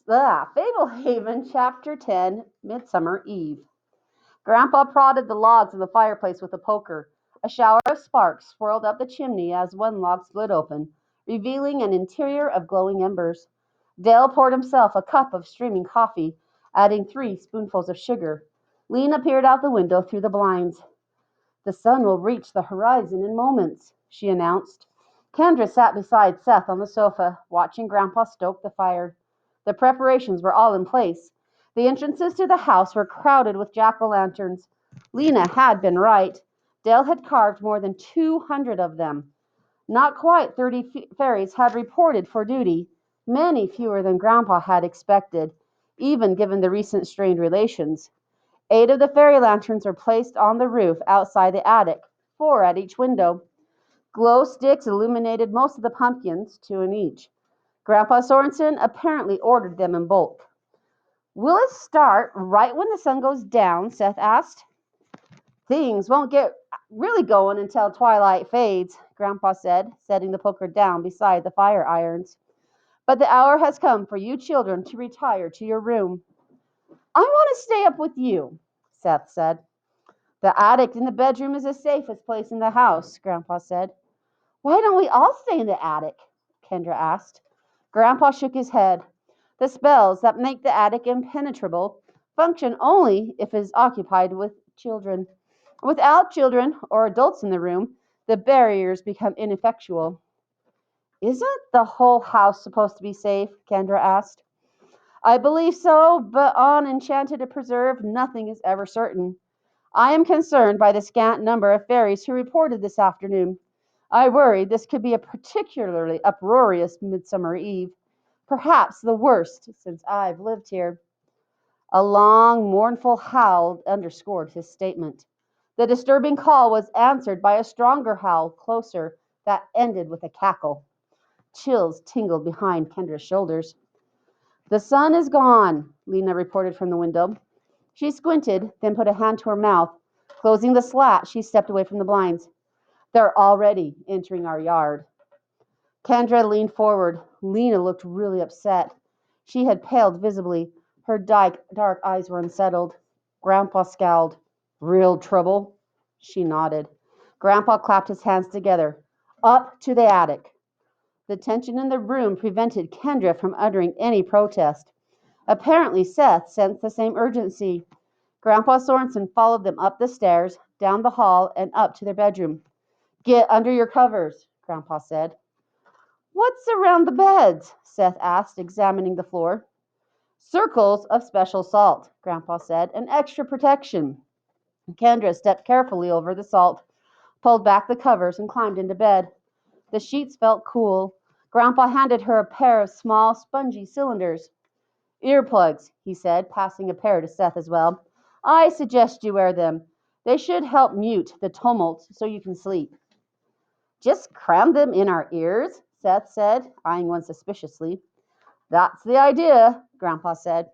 Fablehaven, Chapter 10, Midsummer Eve. Grandpa prodded the logs in the fireplace with a poker. A shower of sparks swirled up the chimney as one log split open, revealing an interior of glowing embers. Dale poured himself a cup of steaming coffee, adding 3 spoonfuls of sugar. Lena peered out the window through the blinds. "The sun will reach the horizon in moments," she announced. Kendra sat beside Seth on the sofa, watching Grandpa stoke the fire. The preparations were all in place. The entrances to the house were crowded with jack-o'-lanterns. Lena had been right. Dale had carved more than 200 of them. Not quite 30 fairies had reported for duty, many fewer than Grandpa had expected, even given the recent strained relations. 8 of the fairy lanterns were placed on the roof outside the attic, 4 at each window. Glow sticks illuminated most of the pumpkins, 2 in each. Grandpa Sorensen apparently ordered them in bulk. "Will it start right when the sun goes down?" Seth asked. "Things won't get really going until twilight fades," Grandpa said, setting the poker down beside the fire irons. "But the hour has come for you children to retire to your room." "I want to stay up with you," Seth said. "The attic in the bedroom is the safest place in the house," Grandpa said. "Why don't we all stay in the attic?" Kendra asked. Grandpa shook his head. "The spells that make the attic impenetrable function only if it is occupied with children. Without children or adults in the room, the barriers become ineffectual." "Isn't the whole house supposed to be safe?" Kendra asked. "I believe so, but on Enchanted Preserve, nothing is ever certain. I am concerned by the scant number of fairies who reported this afternoon. I worry this could be a particularly uproarious Midsummer Eve, perhaps the worst since I've lived here." A long, mournful howl underscored his statement. The disturbing call was answered by a stronger howl closer that ended with a cackle. Chills tingled behind Kendra's shoulders. "The sun is gone," Lena reported from the window. She squinted, then put a hand to her mouth. Closing the slat, she stepped away from the blinds. "They're already entering our yard." Kendra leaned forward. Lena looked really upset. She had paled visibly. Her dark eyes were unsettled. Grandpa scowled. "Real trouble?" She nodded. Grandpa clapped his hands together. "Up to the attic." The tension in the room prevented Kendra from uttering any protest. Apparently Seth sensed the same urgency. Grandpa Sorensen followed them up the stairs, down the hall, and up to their bedroom. "Get under your covers," Grandpa said. "What's around the beds?" Seth asked, examining the floor. "Circles of special salt," Grandpa said, "and extra protection." Kendra stepped carefully over the salt, pulled back the covers, and climbed into bed. The sheets felt cool. Grandpa handed her a pair of small, spongy cylinders. "Earplugs," he said, passing a pair to Seth as well. "I suggest you wear them. They should help mute the tumult so you can sleep." "Just cram them in our ears?" Seth said, eyeing one suspiciously. "That's the idea," Grandpa said.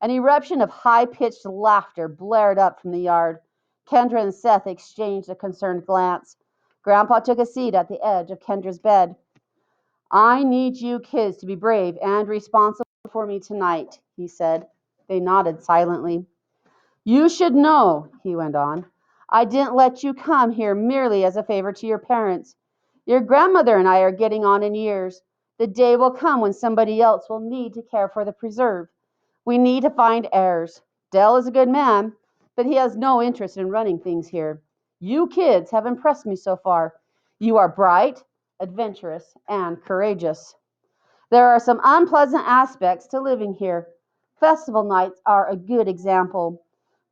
An eruption of high-pitched laughter blared up from the yard. Kendra and Seth exchanged a concerned glance. Grandpa took a seat at the edge of Kendra's bed. "I need you kids to be brave and responsible for me tonight," he said. They nodded silently. "You should know," he went on, "I didn't let you come here merely as a favor to your parents. Your grandmother and I are getting on in years. The day will come when somebody else will need to care for the preserve. We need to find heirs. Dell is a good man, but he has no interest in running things here. You kids have impressed me so far. You are bright, adventurous, and courageous. There are some unpleasant aspects to living here. Festival nights are a good example.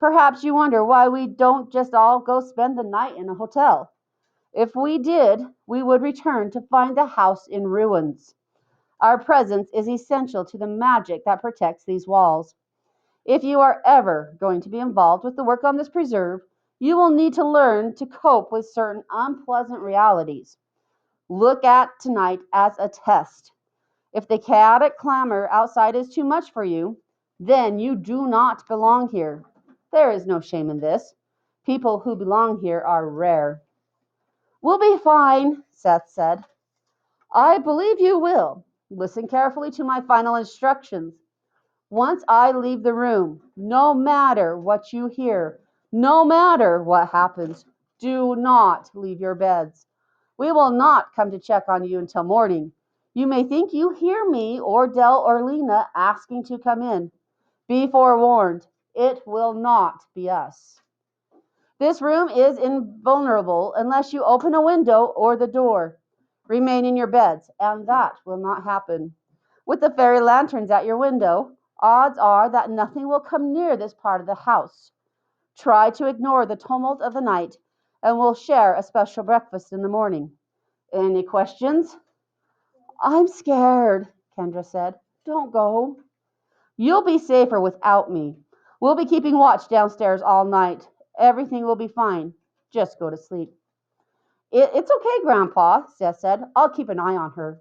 Perhaps you wonder why we don't just all go spend the night in a hotel. If we did, we would return to find the house in ruins. Our presence is essential to the magic that protects these walls. If you are ever going to be involved with the work on this preserve, you will need to learn to cope with certain unpleasant realities. Look at tonight as a test. If the chaotic clamor outside is too much for you, then you do not belong here. There is no shame in this. People who belong here are rare." "We'll be fine," Seth said. "I believe you will. Listen carefully to my final instructions. Once I leave the room, no matter what you hear, no matter what happens, do not leave your beds. We will not come to check on you until morning. You may think you hear me or Dell or Lena asking to come in. Be forewarned, it will not be us. This room is invulnerable unless you open a window or the door. Remain in your beds, and that will not happen. With the fairy lanterns at your window, odds are that nothing will come near this part of the house. Try to ignore the tumult of the night, and we'll share a special breakfast in the morning. Any questions? I'm scared, Kendra said. Don't go. You'll be safer without me. We'll be keeping watch downstairs all night. Everything will be fine. Just go to sleep. It's okay, Grandpa, Seth said. I'll keep an eye on her.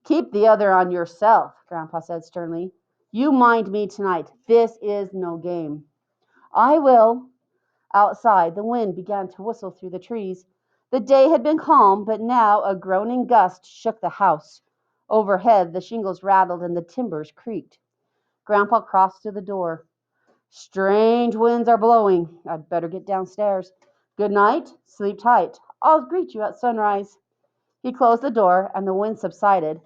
Keep the other on yourself, Grandpa said sternly. You mind me tonight. This is no game. I will. Outside, the wind began to whistle through the trees. The day had been calm, but now a groaning gust shook the house. Overhead, the shingles rattled and the timbers creaked. Grandpa crossed to the door. Strange winds are blowing. I'd better get downstairs. Good night. Sleep tight. I'll greet you at sunrise. He closed the door, and the wind subsided.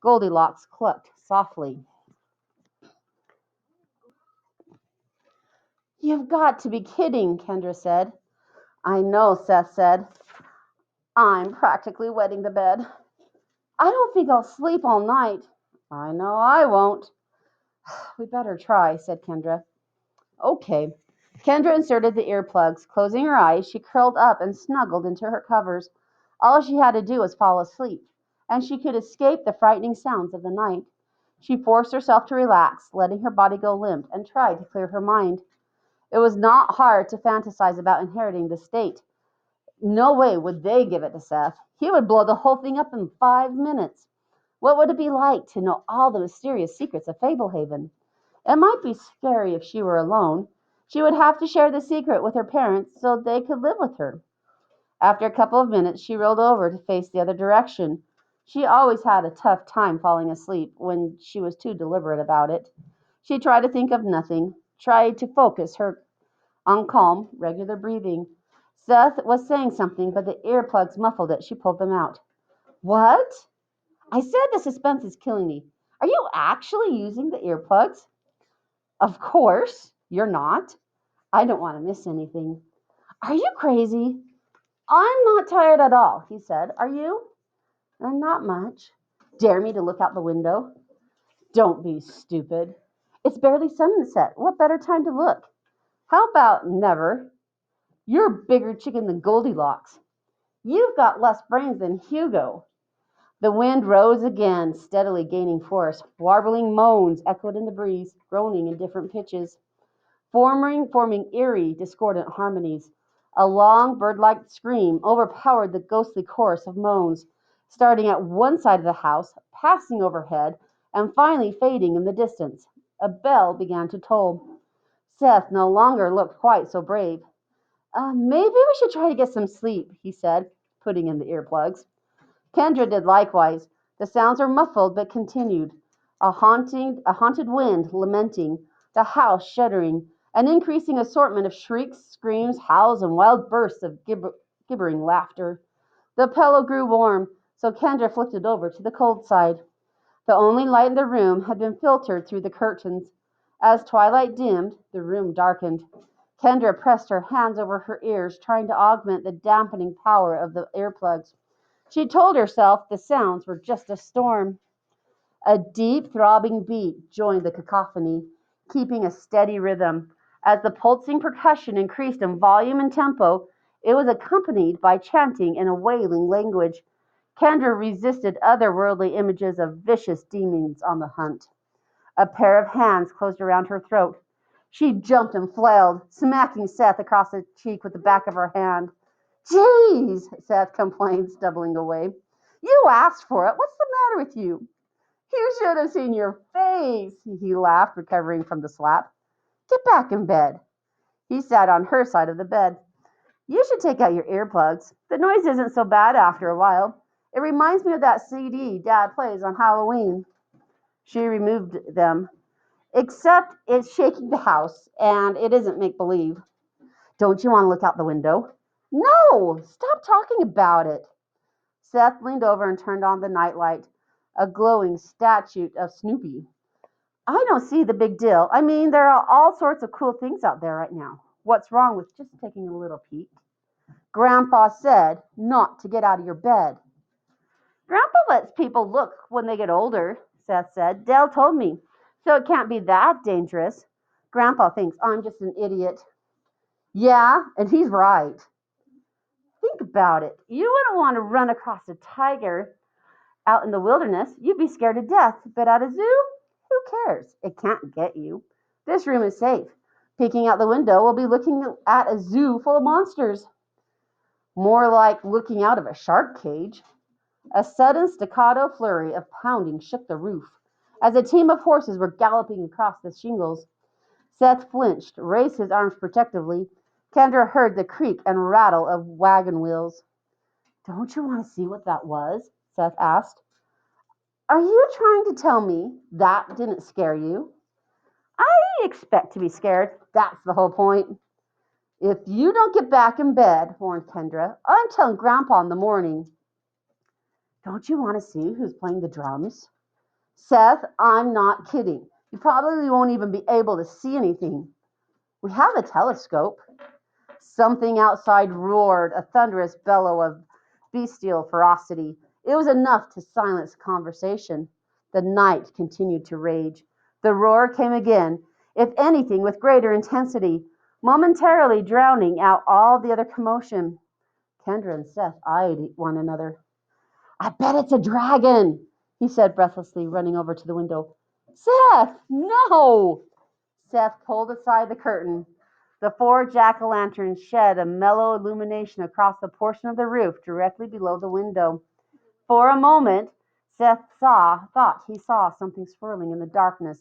Goldilocks clucked softly. You've got to be kidding, Kendra said. I know, Seth said. I'm practically wetting the bed. I don't think I'll sleep all night. I know I won't. We better try, said Kendra. Okay. Kendra inserted the earplugs. Closing her eyes, she curled up and snuggled into her covers. All she had to do was fall asleep, and she could escape the frightening sounds of the night. She forced herself to relax, letting her body go limp, and tried to clear her mind. It was not hard to fantasize about inheriting the state. No way would they give it to Seth. He would blow the whole thing up in 5 minutes. What would it be like to know all the mysterious secrets of Fablehaven? It might be scary if she were alone. She would have to share the secret with her parents so they could live with her. After a couple of minutes, she rolled over to face the other direction. She always had a tough time falling asleep when she was too deliberate about it. She tried to think of nothing, tried to focus her on calm, regular breathing. Seth was saying something, but the earplugs muffled it. She pulled them out. What? I said the suspense is killing me. Are you actually using the earplugs? Of course. You're not. I don't want to miss anything. Are you crazy? I'm not tired at all, he said. Are you? Not much. Dare me to look out the window? Don't be stupid. It's barely sunset. What better time to look? How about never? You're a bigger chicken than Goldilocks. You've got less brains than Hugo. The wind rose again, steadily gaining force. Warbling moans echoed in the breeze, groaning in different pitches, forming eerie, discordant harmonies. A long, bird-like scream overpowered the ghostly chorus of moans, starting at one side of the house, passing overhead, and finally fading in the distance. A bell began to toll. Seth no longer looked quite so brave. Maybe we should try to get some sleep, he said, putting in the earplugs. Kendra did likewise. The sounds were muffled but continued. A haunted wind lamenting, the house shuddering, an increasing assortment of shrieks, screams, howls, and wild bursts of gibbering laughter. The pillow grew warm, so Kendra flipped it over to the cold side. The only light in the room had been filtered through the curtains. As twilight dimmed, the room darkened. Kendra pressed her hands over her ears, trying to augment the dampening power of the earplugs. She told herself the sounds were just a storm. A deep, throbbing beat joined the cacophony, keeping a steady rhythm. As the pulsing percussion increased in volume and tempo, it was accompanied by chanting in a wailing language. Kendra resisted otherworldly images of vicious demons on the hunt. A pair of hands closed around her throat. She jumped and flailed, smacking Seth across the cheek with the back of her hand. Jeez, Seth complained, stumbling away. You asked for it. What's the matter with you? You should have seen your face, he laughed, recovering from the slap. Get back in bed. He sat on her side of the bed. You should take out your earplugs. The noise isn't so bad after a while. It reminds me of that CD Dad plays on Halloween. She removed them. Except it's shaking the house, and it isn't make-believe. Don't you want to look out the window? No! Stop talking about it. Seth leaned over and turned on the nightlight, a glowing statue of Snoopy. I don't see the big deal. I mean, there are all sorts of cool things out there right now. What's wrong with just taking a little peek? Grandpa said not to get out of your bed. Grandpa lets people look when they get older, Seth said. Dale told me. So it can't be that dangerous. Grandpa thinks I'm just an idiot. Yeah, and he's right. Think about it. You wouldn't want to run across a tiger out in the wilderness. You'd be scared to death. But at a zoo, who cares? It can't get you. This room is safe. Peeking out the window, we'll be looking at a zoo full of monsters. More like looking out of a shark cage. A sudden staccato flurry of pounding shook the roof as a team of horses were galloping across the shingles. Seth flinched, raised his arms protectively. Kendra heard the creak and rattle of wagon wheels. Don't you want to see what that was? Seth asked. Are you trying to tell me that didn't scare you? I expect to be scared. That's the whole point. If you don't get back in bed, warned Kendra, I'm telling Grandpa in the morning. Don't you want to see who's playing the drums? Seth, I'm not kidding. You probably won't even be able to see anything. We have a telescope. Something outside roared, a thunderous bellow of bestial ferocity. It was enough to silence conversation. The night continued to rage. The roar came again, if anything with greater intensity, momentarily drowning out all the other commotion. Kendra and Seth eyed one another. I bet it's a dragon, he said breathlessly, running over to the window. Seth, no! Seth pulled aside the curtain. The 4 jack-o'-lanterns shed a mellow illumination across the portion of the roof directly below the window. For a moment, Seth thought he saw something swirling in the darkness.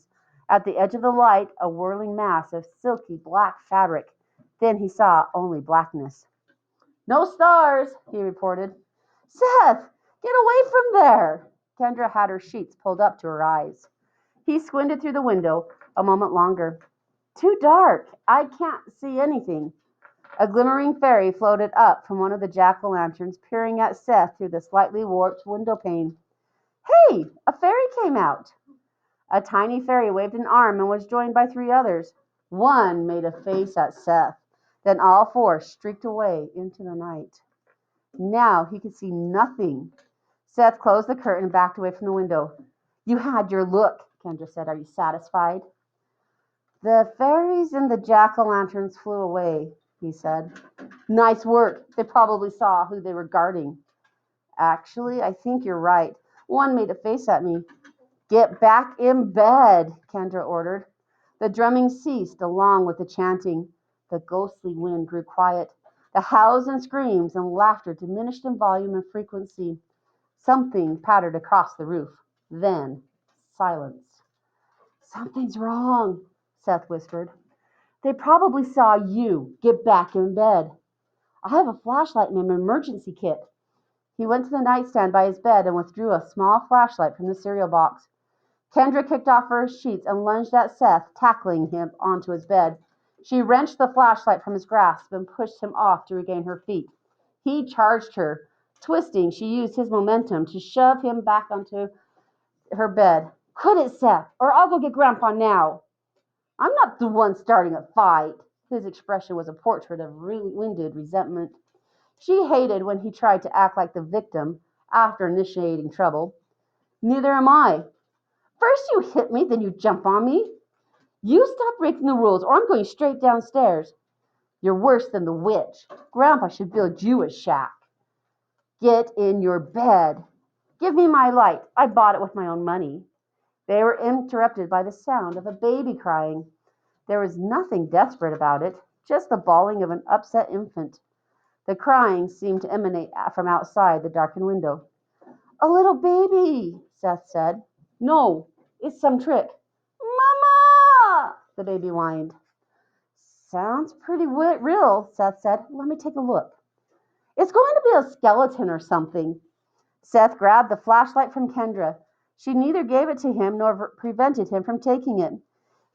At the edge of the light, a whirling mass of silky black fabric. Then he saw only blackness. No stars, he reported. Seth, get away from there! Kendra had her sheets pulled up to her eyes. He squinted through the window a moment longer. Too dark. I can't see anything. A glimmering fairy floated up from one of the jack-o'-lanterns, peering at Seth through the slightly warped window pane. Hey, a fairy came out. A tiny fairy waved an arm and was joined by 3 others. One made a face at Seth. Then all 4 streaked away into the night. Now he could see nothing. Seth closed the curtain and backed away from the window. You had your look, Kendra said. Are you satisfied? The fairies and the jack-o'-lanterns flew away, he said. Nice work. They probably saw who they were guarding. Actually, I think you're right. One made a face at me. Get back in bed, Kendra ordered. The drumming ceased along with the chanting. The ghostly wind grew quiet. The howls and screams and laughter diminished in volume and frequency. Something pattered across the roof. Then, silence. Something's wrong, Seth whispered. They probably saw you. Get back in bed. I have a flashlight and an emergency kit. He went to the nightstand by his bed and withdrew a small flashlight from the cereal box. Kendra kicked off her sheets and lunged at Seth, tackling him onto his bed. She wrenched the flashlight from his grasp and pushed him off to regain her feet. He charged her. Twisting, she used his momentum to shove him back onto her bed. Quit it, Seth, or I'll go get Grandpa now. I'm not the one starting a fight. His expression was a portrait of wounded resentment. She hated when he tried to act like the victim after initiating trouble. Neither am I. First you hit me, then you jump on me. You stop breaking the rules or I'm going straight downstairs. You're worse than the witch. Grandpa should build you a shack. Get in your bed. Give me my light. I bought it with my own money. They were interrupted by the sound of a baby crying. There was nothing desperate about it, just the bawling of an upset infant. The crying seemed to emanate from outside the darkened window. A little baby, Seth said. No, it's some trick. Mama! The baby whined. Sounds pretty real, Seth said. Let me take a look. It's going to be a skeleton or something. Seth grabbed the flashlight from Kendra. She neither gave it to him nor prevented him from taking it.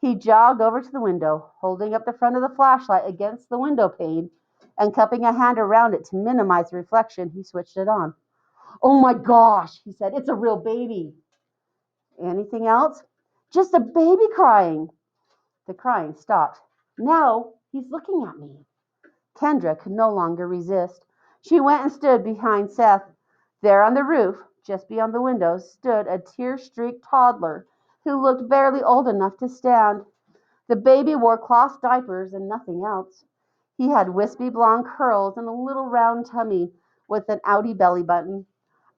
He jogged over to the window, holding up the front of the flashlight against the window pane and cupping a hand around it to minimize the reflection. He switched it on. Oh my gosh, he said, it's a real baby. Anything else? Just a baby crying. The crying stopped. Now he's looking at me. Kendra could no longer resist. She went and stood behind Seth. There on the roof, just beyond the window, stood a tear-streaked toddler who looked barely old enough to stand. The baby wore cloth diapers and nothing else. He had wispy blonde curls and a little round tummy with an outy belly button.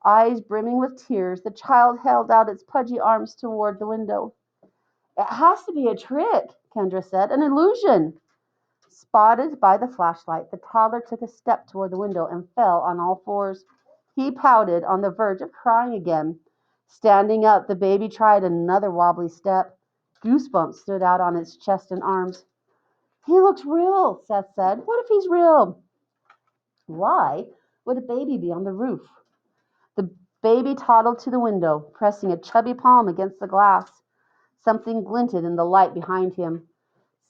Eyes brimming with tears, the child held out its pudgy arms toward the window. It has to be a trick, Kendra said, an illusion. Spotted by the flashlight, the toddler took a step toward the window and fell on all fours. He pouted, on the verge of crying again. Standing up, the baby tried another wobbly step. Goosebumps stood out on its chest and arms. He looks real, Seth said. What if he's real? Why would a baby be on the roof? The baby toddled to the window, pressing a chubby palm against the glass. Something glinted in the light behind him.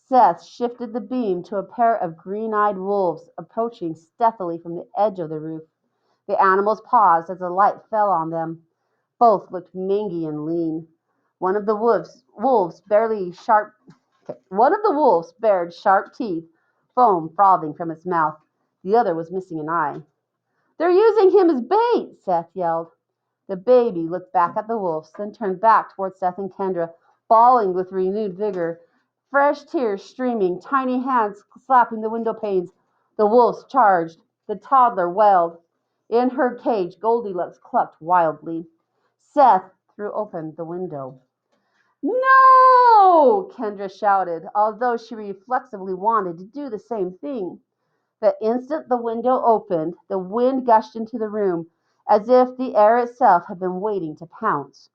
Seth shifted the beam to a pair of green-eyed wolves approaching stealthily from the edge of the roof. The animals paused as the light fell on them. Both looked mangy and lean. One of the wolves bared sharp teeth, foam frothing from its mouth. The other was missing an eye. They're using him as bait, Seth yelled. The baby looked back at the wolves, then turned back toward Seth and Kendra, bawling with renewed vigor. Fresh tears streaming, tiny hands slapping the window panes. The wolves charged. The toddler wailed. In her cage, Goldilocks clucked wildly. Seth threw open the window. No! Kendra shouted, although she reflexively wanted to do the same thing. The instant the window opened, the wind gushed into the room, as if the air itself had been waiting to pounce.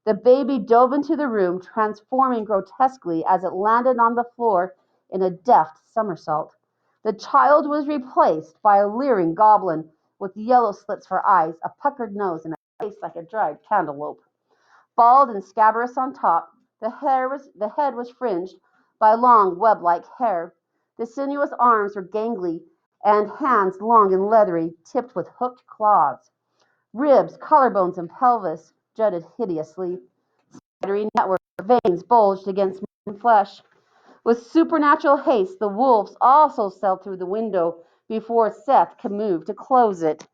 The baby dove into the room, transforming grotesquely as it landed on the floor in a deft somersault. The child was replaced by a leering goblin with yellow slits for eyes, a puckered nose, and a face like a dried cantaloupe. Bald and scabrous on top, the head was fringed by long web-like hair. The sinuous arms were gangly, and hands long and leathery, tipped with hooked claws. Ribs, collarbones, and pelvis jutted hideously. Spidery network of veins bulged against flesh. With supernatural haste, the wolves also sailed through the window before Seth could move to close it.